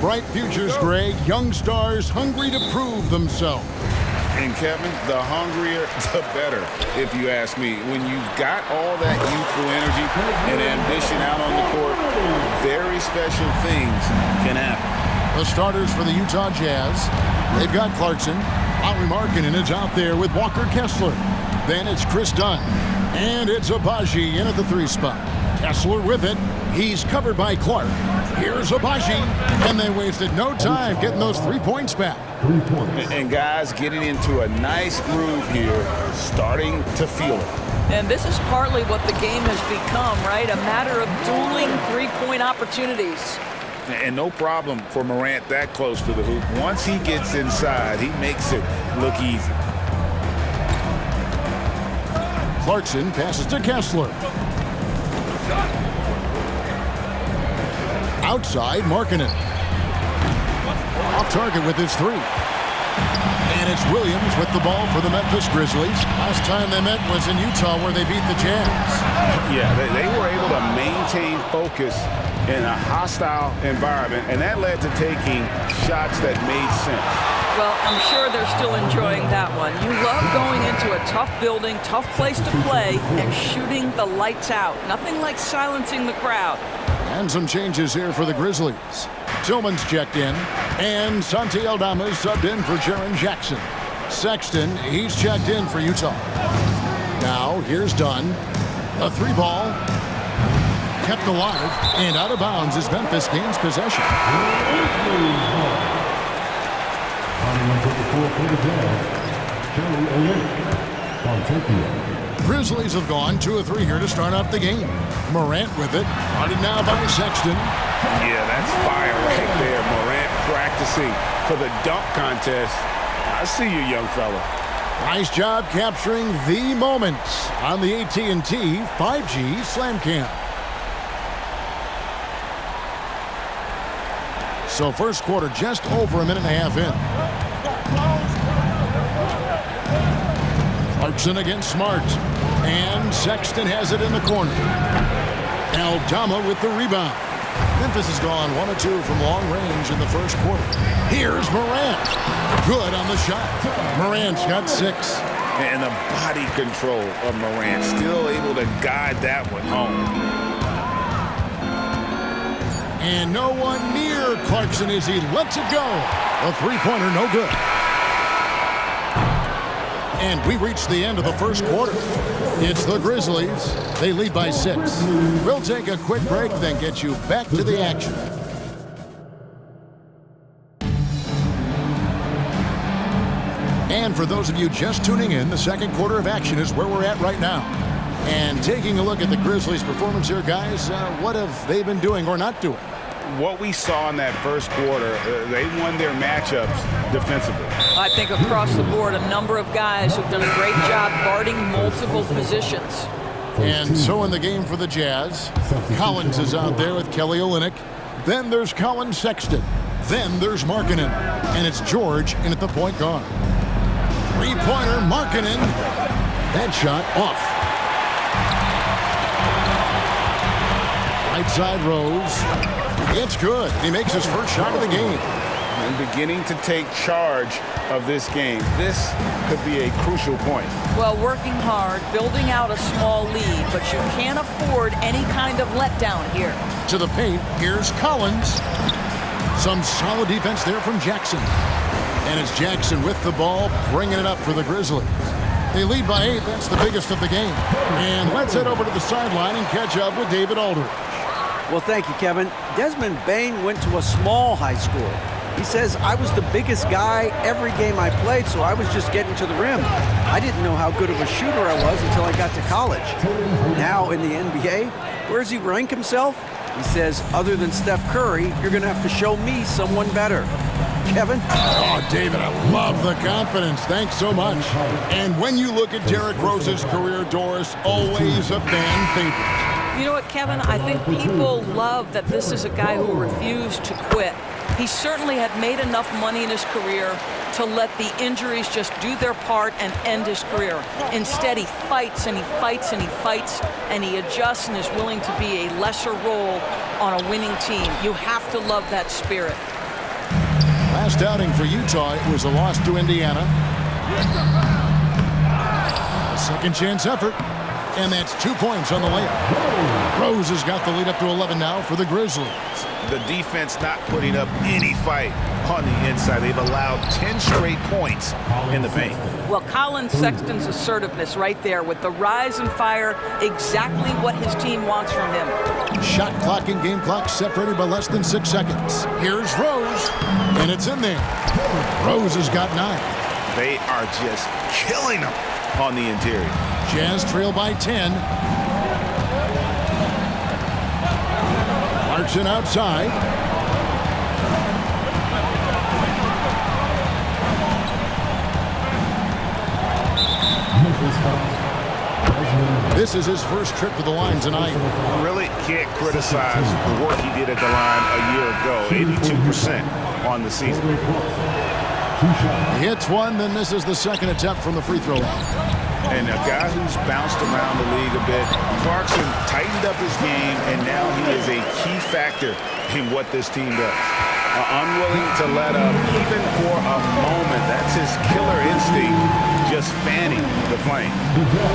Bright futures, Greg. Young stars hungry to prove themselves. And Kevin, the hungrier, the better, if you ask me. When you've got all that youthful energy and ambition out on the court, very special things can happen. The starters for the Utah Jazz, they've got Clarkson. Lauri Markkanen is out there with Walker Kessler. Then it's Chris Dunn. And it's Agbaji in at the 3 spot. Kessler with it. He's covered by Clark. Here's Agbaji. And they wasted no time getting those 3 points back. And guys getting into a nice groove here, starting to feel it. And this is partly what the game has become, right? A matter of dueling 3-point opportunities. And no problem for Morant that close to the hoop. Once he gets inside, he makes it look easy. Clarkson passes to Kessler. Outside, Markkanen. Off target with his 3. And it's Williams with the ball for the Memphis Grizzlies. Last time they met was in Utah where they beat the Jazz. Yeah, they were able to maintain focus in a hostile environment, and that led to taking shots that made sense. Well, I'm sure they're still enjoying that one. You love going into a tough building, tough place to play, and shooting the lights out. Nothing like silencing the crowd. And some changes here for the Grizzlies. Tillman's checked in, and Santi Aldama is subbed in for Jaren Jackson. Sexton, he's checked in for Utah. Now, here's Dunn. A 3-ball. Kept alive, and out of bounds as Memphis gains possession. Grizzlies have gone 2 of 3 here to start out the game. Morant with it. Guarded now by Sexton. Yeah, that's fire right there. Morant practicing for the dunk contest. I see you, young fella. Nice job capturing the moments on the AT&T 5G Slam Cam. So first quarter just over a minute and a half in. Clarkson against Smart. And Sexton has it in the corner. Aldama with the rebound. Memphis has gone 1 of 2 from long range in the first quarter. Here's Morant. Good on the shot. Morant's got 6. And the body control of Morant, still able to guide that one home. And no one near Clarkson as he lets it go. A 3-pointer, no good. And we reach the end of the first quarter. It's the Grizzlies. They lead by 6. We'll take a quick break, then get you back to the action. And for those of you just tuning in, the second quarter of action is where we're at right now. And taking a look at the Grizzlies' performance here, guys, what have they been doing or not doing? What we saw in that first quarter, they won their matchups defensively. I think across the board, a number of guys who've done a great job guarding multiple positions. And so in the game for the Jazz, Collins is out there with Kelly Olynyk. Then there's Colin Sexton. Then there's Markkanen. And it's George in at the point guard. 3-pointer, Markkanen. That shot off. Right side Rose. It's good. He makes his first shot of the game. And beginning to take charge of this game. This could be a crucial point. Well, working hard, building out a small lead, but you can't afford any kind of letdown here. To the paint, here's Collins. Some solid defense there from Jackson. And it's Jackson with the ball, bringing it up for the Grizzlies. They lead by 8. That's the biggest of the game. And let's head over to the sideline and catch up with David Aldridge. Well, thank you, Kevin. Desmond Bane went to a small high school. He says, I was the biggest guy every game I played, so I was just getting to the rim. I didn't know how good of a shooter I was until I got to college. Now in the NBA, where does he rank himself? He says, other than Steph Curry, you're going to have to show me someone better. Kevin? Oh, David, I love the confidence. Thanks so much. And when you look at Derrick Rose's career, Doris, always a fan favorite. You know what, Kevin? I think people love that this is a guy who refused to quit. He certainly had made enough money in his career to let the injuries just do their part and end his career. Instead, he fights and he fights and he fights, and he adjusts and is willing to be a lesser role on a winning team. You have to love that spirit. Last outing for Utah, it was a loss to Indiana. A second chance effort. And that's 2 points on the layup. Rose has got the lead up to 11 now for the Grizzlies. The defense not putting up any fight on the inside. They've allowed 10 straight points in the paint. Well, Colin Sexton's assertiveness right there with the rise and fire, exactly what his team wants from him. Shot clock and game clock separated by less than 6 seconds. Here's Rose, and it's in there. Rose has got 9. They are just killing them on the interior. Jazz trail by 10. Clarkson outside. This is his first trip to the line tonight. Really can't criticize the work he did at the line a year ago. 82% on the season. He hits one, then misses the second attempt from the free throw line. And a guy who's bounced around the league a bit, Clarkson tightened up his game, and now he is a key factor in what this team does. Unwilling to let up even for a moment. That's his killer instinct, just fanning the flame.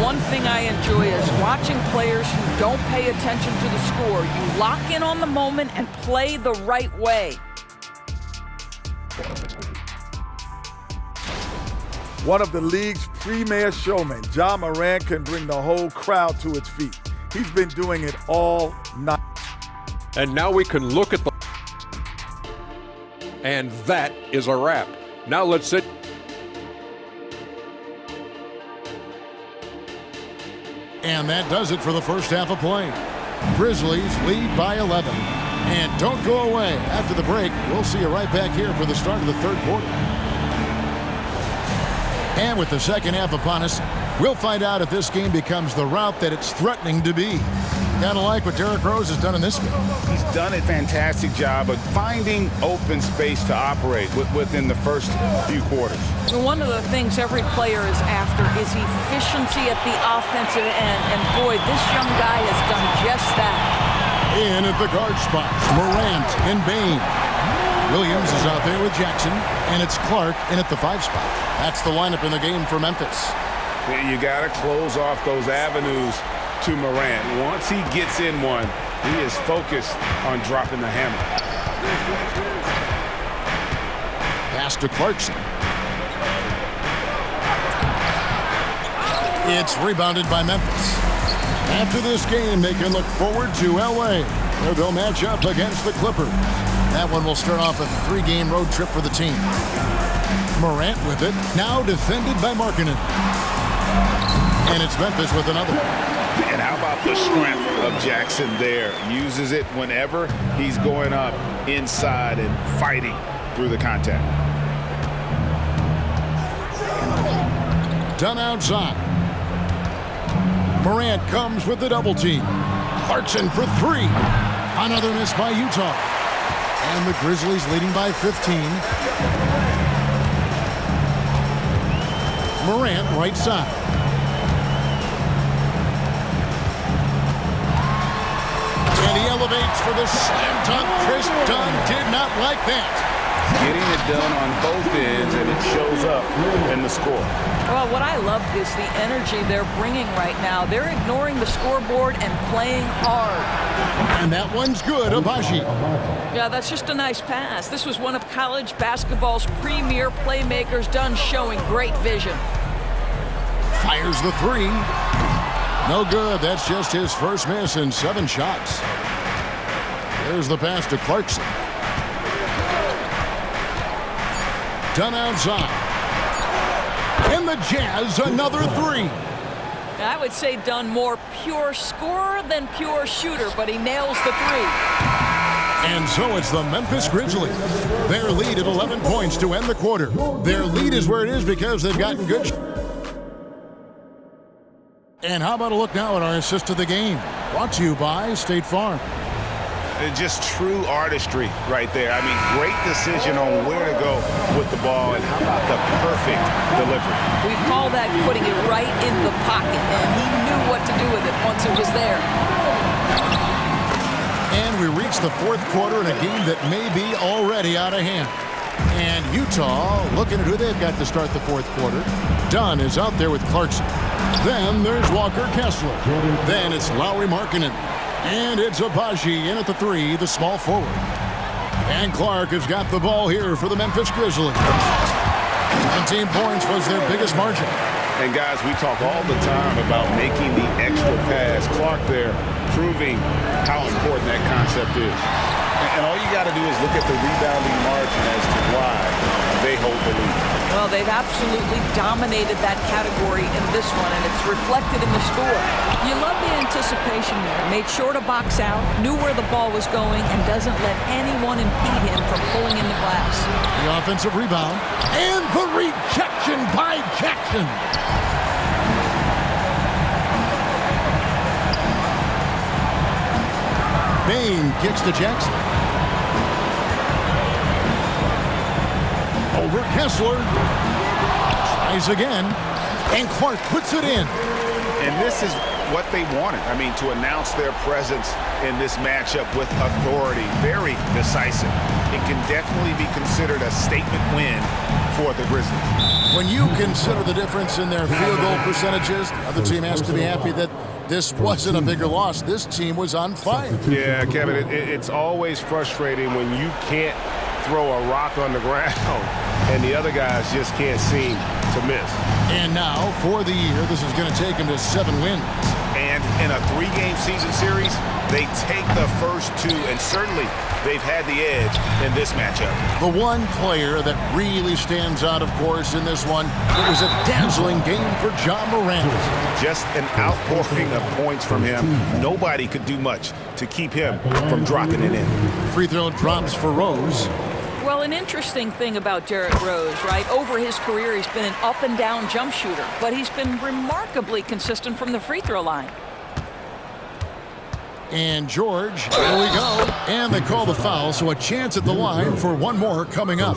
One thing I enjoy is watching players who don't pay attention to the score. You lock in on the moment and play the right way. One of the league's premier showmen, Ja Morant, can bring the whole crowd to its feet. He's been doing it all night. And now we can look at the... And that is a wrap. Now let's sit... And that does it for the first half of play. Grizzlies lead by 11. And don't go away. After the break, we'll see you right back here for the start of the third quarter. And with the second half upon us, we'll find out if this game becomes the route that it's threatening to be. Gotta like what Derrick Rose has done in this game. He's done a fantastic job of finding open space to operate within the first few quarters. One of the things every player is after is efficiency at the offensive end. And boy, this young guy has done just that. In at the guard spots, Morant and Bane. Williams is out there with Jackson, and it's Clark in at the 5 spot. That's the lineup in the game for Memphis. You got to close off those avenues to Morant. Once he gets in one, he is focused on dropping the hammer. Pass to Clarkson. It's rebounded by Memphis. After this game, they can look forward to L.A., where they'll match up against the Clippers. That one will start off a 3-game road trip for the team. Morant with it, now defended by Markkanen. And it's Memphis with another. And how about the strength of Jackson there? Uses it whenever he's going up inside and fighting through the contact. Done outside. Morant comes with the double team. Clarkson for 3. Another miss by Utah. And the Grizzlies leading by 15. Morant right side. And he elevates for the slam dunk. Chris Dunn did not like that. Getting it done on both ends, and it shows up in the score. Well, what I love is the energy they're bringing right now. They're ignoring the scoreboard and playing hard. And that one's good, Abaji. Yeah, that's just a nice pass. This was one of college basketball's premier playmakers, Dunn showing great vision. Fires the 3. No good. That's just his first miss in 7 shots. There's the pass to Clarkson. Done outside. And the Jazz, another 3. I would say Dunn more pure scorer than pure shooter, but he nails the 3. And so it's the Memphis Grizzlies. Their lead at 11 points to end the quarter. Their lead is where it is because they've gotten good. And how about a look now at our assist to the game? Brought to you by State Farm. Just true artistry right there. I mean, great decision on where to go with the ball, and how about the perfect delivery? We call that putting it right in the pocket, and he knew what to do with it once it was there. And we reach the fourth quarter in a game that may be already out of hand. And Utah looking at who they've got to start the fourth quarter. Dunn is out there with Clarkson. Then there's Walker Kessler. Then it's Lauri Markkanen. And it's Agbaji in at the 3, the small forward. And Clark has got the ball here for the Memphis Grizzlies. 17 points was their biggest margin. And guys, we talk all the time about making the extra pass. Clark there proving how important that concept is. And all you got to do is look at the rebounding margin as to why they hold the lead. Well, they've absolutely dominated that category in this one, and it's reflected in the score. You love the anticipation there. Made sure to box out, knew where the ball was going, and doesn't let anyone impede him from pulling in the glass. The offensive rebound, and the rejection by Jackson. Bane kicks to Jackson. Over Kessler. Tries again. And Clark puts it in. And this is what they wanted. I mean, to announce their presence in this matchup with authority. Very decisive. It can definitely be considered a statement win for the Grizzlies. When you consider the difference in their field goal percentages, the other team has to be happy that this wasn't a bigger loss. This team was on fire. Yeah, Kevin, it's always frustrating when you can't throw a rock on the ground and the other guys just can't seem to miss. And now, for the year, this is going to take them to 7 wins. And in a 3-game season series, they take the first 2, and certainly they've had the edge in this matchup. The one player that really stands out, of course, in this one, it was a dazzling game for Ja Morant. Just an outpouring of points from him. Nobody could do much to keep him from dropping it in. Free throw drops for Rose. Well, an interesting thing about Derrick Rose, right? Over his career, he's been an up-and-down jump shooter, but he's been remarkably consistent from the free throw line. And George, here we go. And they call the foul, so a chance at the line for one more coming up.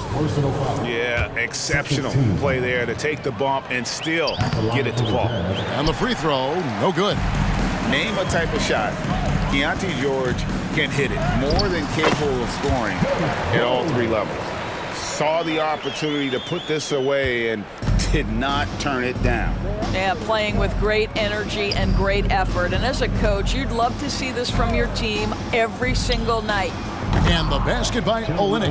Yeah, exceptional play there to take the bump and still get it to fall. And the free throw, no good. Name a type of shot Keyonte George can hit it, more than capable of scoring at all 3 levels. Saw the opportunity to put this away and did not turn it down. Yeah, playing with great energy and great effort. And as a coach, you'd love to see this from your team every single night. And the basket by Olynyk.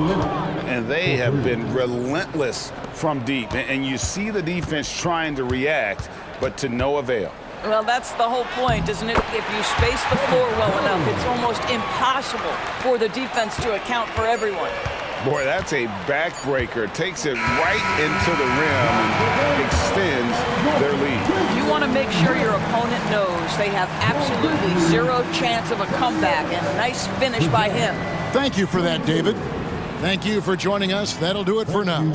And they have been relentless from deep. And you see the defense trying to react, but to no avail. Well, that's the whole point, isn't it? If you space the floor well enough, it's almost impossible for the defense to account for everyone. Boy, that's a backbreaker. Takes it right into the rim and extends their lead. You want to make sure your opponent knows they have absolutely 0 chance of a comeback, and a nice finish by him. Thank you for that, David. Thank you for joining us. That'll do it for now.